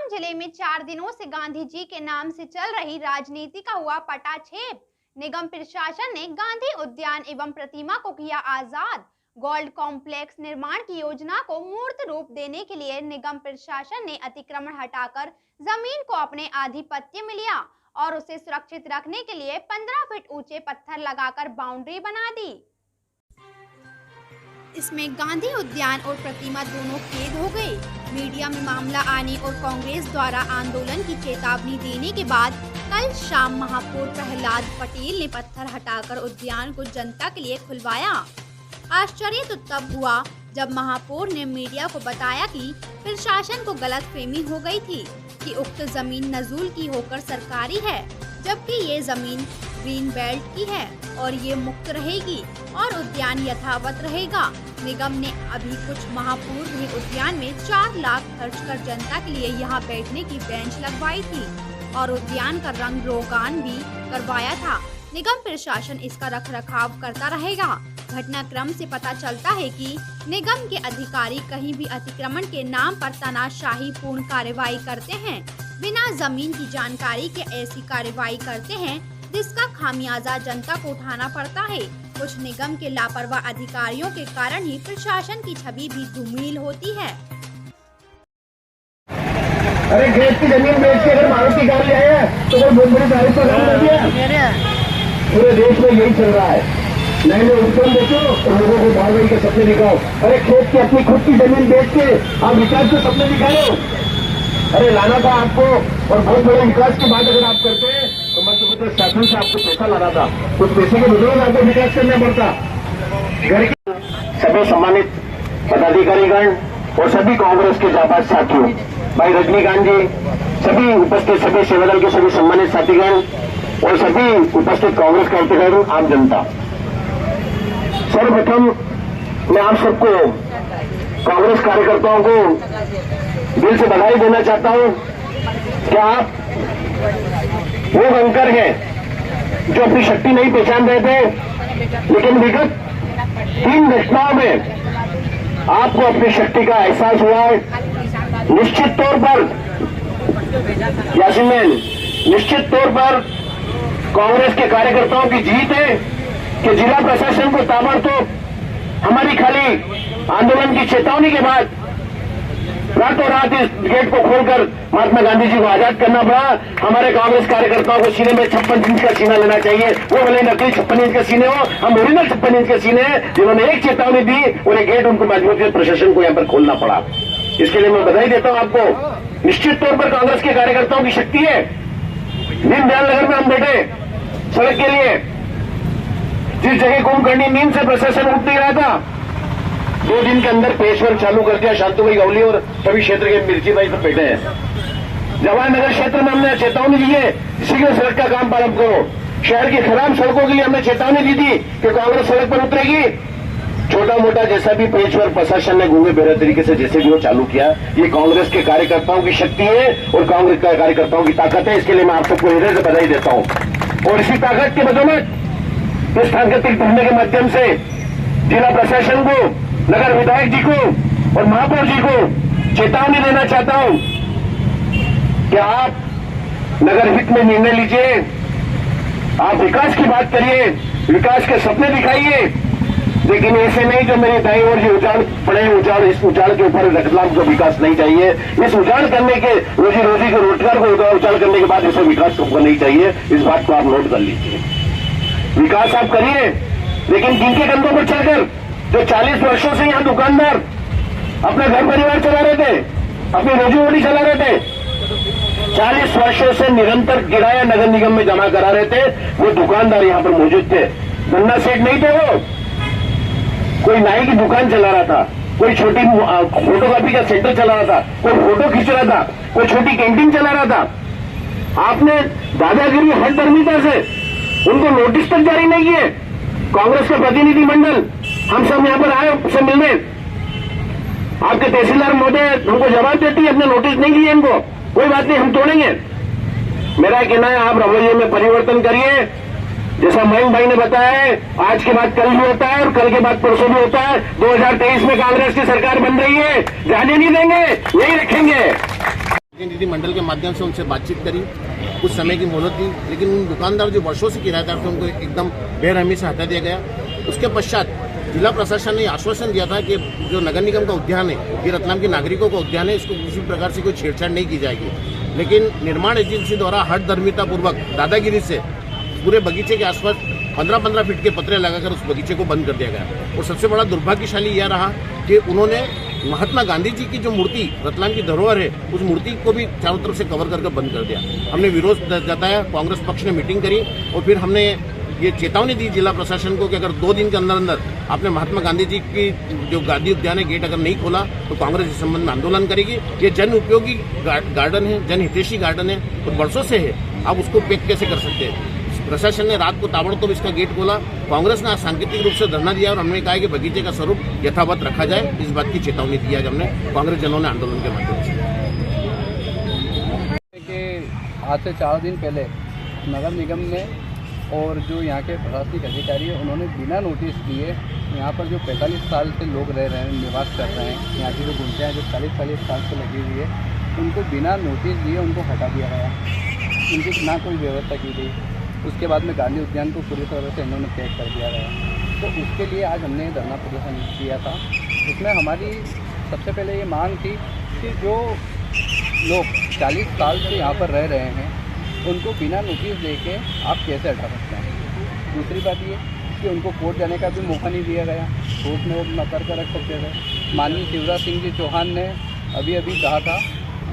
जिले में 4 दिनों से गांधी जी के नाम से चल रही राजनीति का हुआ पटाक्षेप। निगम प्रशासन ने गांधी उद्यान एवं प्रतिमा को किया आजाद। गोल्ड कॉम्प्लेक्स निर्माण की योजना को मूर्त रूप देने के लिए निगम प्रशासन ने अतिक्रमण हटाकर जमीन को अपने आधिपत्य में लिया और उसे सुरक्षित रखने के लिए 15 फीट ऊंचे पत्थर लगाकर बाउंड्री बना दी। इसमें गांधी उद्यान और प्रतिमा दोनों कैद हो गए। मीडिया में मामला आने और कांग्रेस द्वारा आंदोलन की चेतावनी देने के बाद कल शाम महापौर प्रहलाद पटेल ने पत्थर हटाकर उद्यान को जनता के लिए खुलवाया। आश्चर्य तो तब हुआ जब महापौर ने मीडिया को बताया कि प्रशासन को गलतफहमी हो गई थी कि उक्त जमीन नजूल की होकर सरकारी है, जबकि ये जमीन ग्रीन बेल्ट की है और ये मुक्त रहेगी और उद्यान यथावत रहेगा। निगम ने अभी कुछ माह पूर्व ही उद्यान में 4 लाख खर्च कर जनता के लिए यहाँ बैठने की बेंच लगवाई थी और उद्यान का रंग रोगान भी करवाया था। निगम प्रशासन इसका रखरखाव करता रहेगा। घटनाक्रम से पता चलता है कि निगम के अधिकारी कहीं भी अतिक्रमण के नाम पर तानाशाही पूर्ण कार्रवाई करते हैं, बिना जमीन की जानकारी के ऐसी कार्रवाई करते हैं जिसका खामियाजा जनता को उठाना पड़ता है। कुछ निगम के लापरवाह अधिकारियों के कारण ही प्रशासन की छवि भी धूमिल होती है। अरे खेत की जमीन बेच के अगर मारुति कार ले आया तो कोई बहुत बड़ी तारीफ का काम कर दिया। पूरे देश में यही चल रहा है। नए नए उपक्रम देखो और लोगों को भागवही के सपने दिखाओ। अरे खेत की अपनी खुद की जमीन बेच के आप विकास के सपने दिखा रहे हो। अरे लाना था आपको, और बहुत बड़े विकास की बात अगर आप करते हैं तो मध्य प्रदेश शासन से आपको पैसा लाना था, उस पैसे के बदौलत आपको विकास करना पड़ता। घर के सभी सम्मानित पदाधिकारीगण और सभी कांग्रेस के जाबाज साथियों, भाई रजनीकांत जी, सभी उपस्थित सभी सेवादल के सभी सम्मानित साथीगण और सभी उपस्थित कांग्रेस कार्यकर्तागण, आम जनता, सर्वप्रथम मैं आप सबको कांग्रेस कार्यकर्ताओं को दिल से बधाई देना चाहता हूं कि आप वो अंकर हैं जो अपनी शक्ति नहीं पहचान रहे थे, लेकिन विगत 3 घटनाओं में आपको अपनी शक्ति का एहसास हुआ है। निश्चित तौर पर यासीन, निश्चित तौर पर कांग्रेस के कार्यकर्ताओं की जीत है कि जिला प्रशासन को ताबड़तोड़ हमारी खाली आंदोलन की चेतावनी के बाद रातों रात इस गेट को खोलकर महात्मा गांधी जी को आजाद करना पड़ा। हमारे कांग्रेस कार्यकर्ताओं को सीने में 56 इंच का सीना लेना चाहिए। वो भले नकली 56 इंच का सीने हो, हम ओरिजिनल 56 इंच के सीने हैं, जिन्होंने एक चेतावनी दी उन्हें गेट उनको मजबूती प्रशासन को यहाँ पर खोलना पड़ा। इसके लिए मैं बधाई देता हूं आपको। निश्चित तौर पर कांग्रेस के कार्यकर्ताओं की शक्ति है। दीनदयाल नगर में हम बैठे सड़क के लिए, जिस जगह कुंभकर्णी नींद से प्रशासन उठ नहीं रहा था, 2 दिन के अंदर पेशवर्क चालू कर दिया। शांतुभाई गौली और सभी क्षेत्र के मिर्ची भाई सब बैठे हैं। जवाहरनगर क्षेत्र में हमने चेतावनी दी है, शीघ्र सड़क का काम प्रारंभ करो। शहर की खराब सड़कों के लिए हमने चेतावनी दी थी कि कांग्रेस सड़क पर उतरेगी। छोटा मोटा जैसा भी पेशवर्क प्रशासन ने घूमे बेहतर तरीके से जैसे भी वो चालू किया, ये कांग्रेस के कार्यकर्ताओं की शक्ति है और कांग्रेस के कार्यकर्ताओं की ताकत है। इसके लिए मैं आप सबको हृदय से बधाई देता हूं। और इसी ताकत के बदौलत इस सांकेतिक धरने के माध्यम से जिला प्रशासन को, नगर विधायक जी को और महापौर जी को चेतावनी देना चाहता हूं कि आप नगर हित में निर्णय लीजिए। आप विकास की बात करिए, विकास के सपने दिखाइए, लेकिन ऐसे नहीं जो मेरी दाई ओर जो उजाड़ पड़े, इस उजाड़ के ऊपर रतलाम को विकास नहीं चाहिए। इस उजाड़ करने के रोजी रोजी के रोजगार को उजाड़ करने के बाद इसे विकास को नहीं चाहिए। इस बात को आप नोट कर लीजिए। विकास आप करिए, लेकिन जिनके कंधों पर चलकर जो 40 वर्षों से यहाँ दुकानदार अपना घर परिवार चला रहे थे, अपनी रोजी रोटी चला रहे थे, 40 वर्षों से निरंतर किराया नगर निगम में जमा करा रहे थे, वो दुकानदार यहाँ पर मौजूद थे। धन्ना सेठ नहीं थे वो, कोई नाई की दुकान चला रहा था, कोई छोटी फोटोकॉपी का सेंटर चला रहा था, कोई फोटो खींच रहा था, कोई छोटी कैंटीन चला रहा था। आपने दादागिरी हट धर्मिता से उनको नोटिस तक जारी नहीं किए। कांग्रेस का प्रतिनिधि मंडल हम सब यहाँ पर आए उससे मिलने, आपके तहसीलदार महोदय हमको जवाब देती है अपने नोटिस नहीं दिए इनको। कोई बात नहीं, हम तोड़ेंगे। मेरा कहना है आप रवैये में परिवर्तन करिए। जैसा मयंक भाई ने बताया है, आज के बाद कल भी होता है और कल के बाद परसों भी होता है। 2023 में कांग्रेस की सरकार बन रही है, जाने नहीं देंगे, यही रखेंगे। प्रतिनिधि मंडल के माध्यम से उनसे बातचीत करी, कुछ समय की मोहलत दी, लेकिन उन दुकानदार जो वर्षों से किराएदार थे उनको एकदम बेरहमी से हटा दिया गया। उसके पश्चात जिला प्रशासन ने आश्वासन दिया था कि जो नगर निगम का उद्यान है, ये रतलाम के नागरिकों का उद्यान है, इसको किसी प्रकार से कोई छेड़छाड़ नहीं की जाएगी। लेकिन निर्माण एजेंसी द्वारा हठधर्मितापूर्वक दादागिरी से पूरे बगीचे के आसपास 15-15 फीट के पतरे लगाकर उस बगीचे को बंद कर दिया गया। और सबसे बड़ा दुर्भाग्यशाली यह रहा कि उन्होंने महात्मा गांधी जी की जो मूर्ति रतलाम की धरोहर है, उस मूर्ति को भी चारों तरफ से कवर करके बंद कर दिया। हमने विरोध जताया, कांग्रेस पक्ष ने मीटिंग करी और फिर हमने ये चेतावनी दी जिला प्रशासन को कि अगर 2 दिन के अंदर अंदर आपने महात्मा गांधी जी की जो गांधी उद्यान है गेट अगर नहीं खोला तो कांग्रेस इस संबंध में आंदोलन करेगी। ये जन उपयोगी गार्डन है, जन हितैषी गार्डन है और वर्षों से है, आप उसको पैक कैसे कर सकते हैं। प्रशासन ने रात को ताबड़तोड़ इसका गेट खोला, कांग्रेस ने सांकेतिक रूप से धरना दिया और हमने कहा कि बगीचे का स्वरूप यथावत रखा जाए। इस बात की चेतावनी दी आज हमने कांग्रेस जनों ने आंदोलन के माध्यम से। आज से 4 दिन पहले नगर निगम ने और जो यहाँ के प्रशासनिक अधिकारी हैं उन्होंने बिना नोटिस दिए यहाँ पर जो 45 साल से लोग रह रहे हैं, निवास कर रहे हैं, यहाँ की जो गुंजियाँ हैं जो 40-40 साल से लगी हुई है, उनको बिना नोटिस दिए उनको हटा दिया गया। उनकी ना कोई व्यवस्था की गई। उसके बाद में गांधी उद्यान को पूरी तरह से इन्होंने पैक कर दिया गया। तो उसके लिए आज हमने धरना प्रदर्शन किया था। उसमें हमारी सबसे पहले ये मांग थी कि जो लोग 40 साल से यहाँ पर रह रहे हैं उनको बिना नोटिस देके आप कैसे हटा सकते हैं। दूसरी बात ये कि उनको कोर्ट जाने का भी मौका नहीं दिया गया, कोर्ट में वो नकार कर रख सकते थे। माननीय शिवराज सिंह जी चौहान ने अभी कहा था,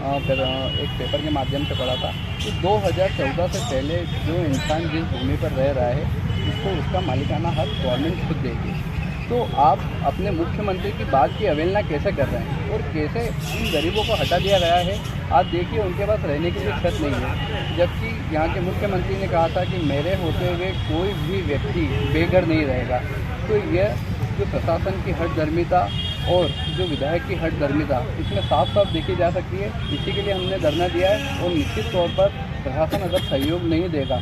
एक पेपर के माध्यम से पढ़ा था कि 2014 से पहले जो इंसान जिस भूमि पर रह रहा है उसको उसका मालिकाना हक गवर्नमेंट खुद देगी। तो आप अपने मुख्यमंत्री की बात की अवहेलना कैसे कर रहे हैं और कैसे इन गरीबों को हटा दिया गया है। आप देखिए उनके पास रहने की भी छत नहीं है, जबकि यहाँ के मुख्यमंत्री ने कहा था कि मेरे होते हुए कोई भी व्यक्ति बेघर नहीं रहेगा। तो यह जो प्रशासन की हठधर्मिता और जो विधायक की हठधर्मिता इसमें साफ साफ देखी जा सकती है। इसी के लिए हमने धरना दिया है और निश्चित तौर पर प्रशासन अगर सहयोग नहीं देगा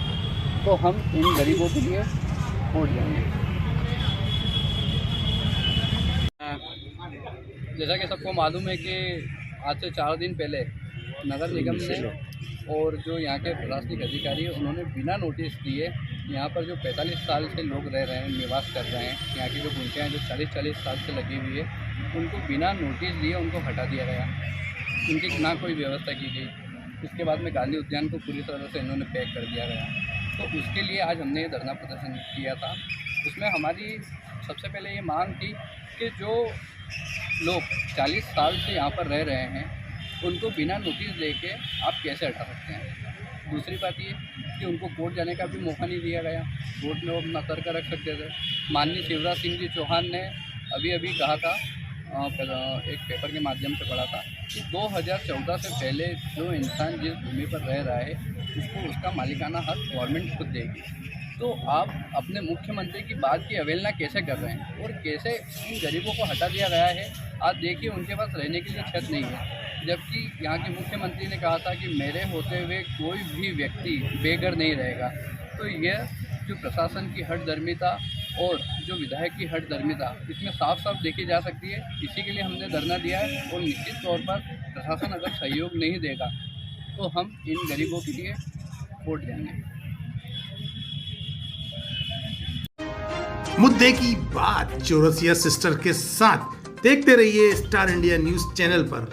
तो हम इन गरीबों के लिए वोट देंगे। जैसा कि सबको मालूम है कि आज से 4 दिन पहले नगर निगम ने और जो यहाँ के प्रशासनिक अधिकारी हैं उन्होंने बिना नोटिस दिए यहाँ पर जो 45 साल से लोग रह रहे हैं, निवास कर रहे हैं, यहाँ की जो गुंजियाँ हैं जो 40-40 साल से लगी हुई है, उनको बिना नोटिस दिए उनको हटा दिया गया। उनकी ना कोई व्यवस्था की गई। उसके बाद में गांधी उद्यान को पूरी तरह से इन्होंने पैक कर दिया गया। तो उसके लिए आज हमने ये धरना प्रदर्शन किया था। उसमें हमारी सबसे पहले ये मांग थी कि जो लोग 40 साल से यहाँ पर रह रहे हैं उनको बिना नोटिस देके आप कैसे हटा सकते हैं। दूसरी बात ये कि उनको कोर्ट जाने का भी मौका नहीं दिया गया, कोर्ट में वो अपना तर्क रख सकते थे। माननीय शिवराज सिंह जी चौहान ने अभी कहा था, एक पेपर के माध्यम से पढ़ा था कि 2014 से पहले जो इंसान जिस भूमि पर रह रहा है उसको उसका मालिकाना हक गवर्नमेंट खुद देगी। तो आप अपने मुख्यमंत्री की बात की अवहेलना कैसे कर रहे हैं और कैसे इन गरीबों को हटा दिया गया है। आप देखिए उनके पास रहने के लिए छत नहीं है, जबकि यहाँ के मुख्यमंत्री ने कहा था कि मेरे होते हुए कोई भी व्यक्ति बेघर नहीं रहेगा। तो यह जो प्रशासन की हठधर्मिता और जो विधायक की हठधर्मिता इसमें साफ साफ देखी जा सकती है। इसी के लिए हमने धरना दिया है और निश्चित तौर पर प्रशासन अगर सहयोग नहीं देगा तो हम इन गरीबों के लिए वोट देंगे। मुद्दे की बात चौरसिया सिस्टर के साथ देखते रहिए स्टार इंडिया न्यूज चैनल पर।